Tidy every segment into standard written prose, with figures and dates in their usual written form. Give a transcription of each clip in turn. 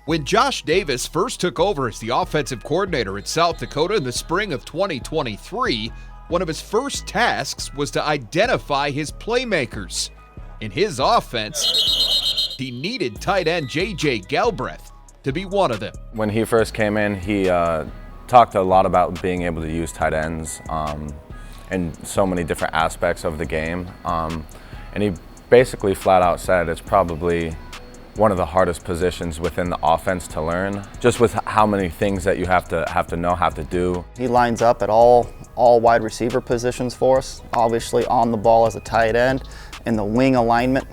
When Josh Davis first took over as the offensive coordinator at South Dakota in the spring of 2023, one of his first tasks was to identify his playmakers. In his offense, he needed tight end JJ Galbreath to be one of them. When he first came in, he talked a lot about being able to use tight ends in so many different aspects of the game. And he basically flat out said it's probably one of the hardest positions within the offense to learn, just with how many things that you have to know, have to do. He lines up at all wide receiver positions for us, obviously on the ball as a tight end, in the wing alignment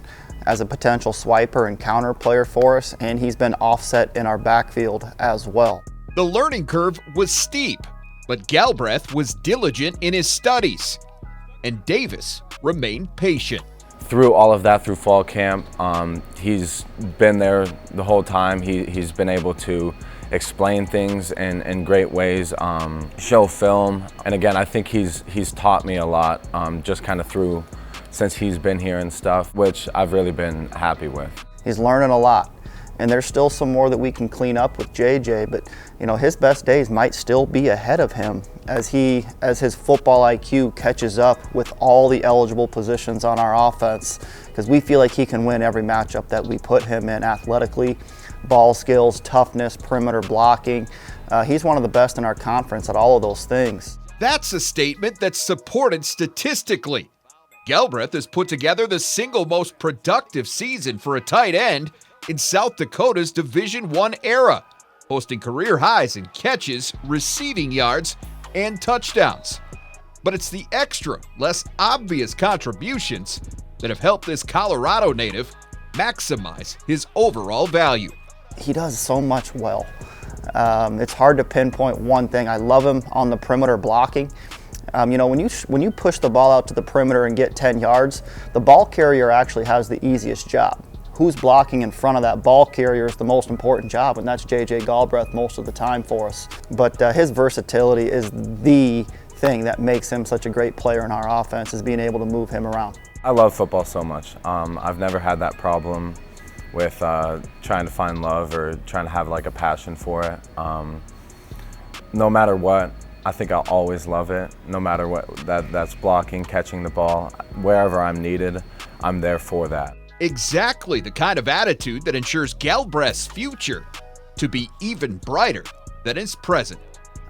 as a potential swiper and counter player for us, and he's been offset in our backfield as well. The learning curve was steep, but Galbreath was diligent in his studies, and Davis remained patient. Through all of that, through fall camp, he's been there the whole time. He's been able to explain things in great ways, show film, and again, I think he's taught me a lot, just kind of through since he's been here and stuff, which I've really been happy with. He's learning a lot, and there's still some more that we can clean up with JJ, but you know, his best days might still be ahead of him as his football IQ catches up with all the eligible positions on our offense, because we feel like he can win every matchup that we put him in athletically, ball skills, toughness, perimeter blocking. He's one of the best in our conference at all of those things. That's a statement that's supported statistically. Galbreath has put together the single most productive season for a tight end in South Dakota's Division I era, posting career highs in catches, receiving yards, and touchdowns. But it's the extra, less obvious contributions that have helped this Colorado native maximize his overall value. He does so much well. It's hard to pinpoint one thing. I love him on the perimeter blocking. You know, when you push the ball out to the perimeter and get 10 yards, the ball carrier actually has the easiest job. Who's blocking in front of that ball carrier is the most important job, and that's JJ Galbreath most of the time for us. But his versatility is the thing that makes him such a great player in our offense, is being able to move him around. I love football so much. I've never had that problem with trying to find love or trying to have like a passion for it. No matter what, I think I'll always love it. No matter what, that's blocking, catching the ball, wherever I'm needed, I'm there for that. Exactly the kind of attitude that ensures Galbreath's future to be even brighter than his present.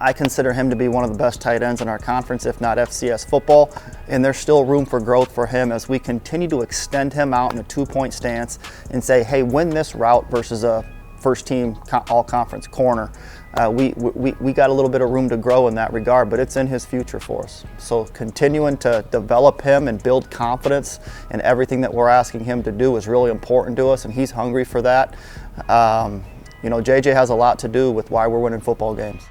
I consider him to be one of the best tight ends in our conference, if not FCS football, and there's still room for growth for him as we continue to extend him out in a two-point stance and say, hey, win this route versus a first-team all-conference corner. We got a little bit of room to grow in that regard, but it's in his future for us. So continuing to develop him and build confidence in everything that we're asking him to do is really important to us, and he's hungry for that. You know, JJ has a lot to do with why we're winning football games.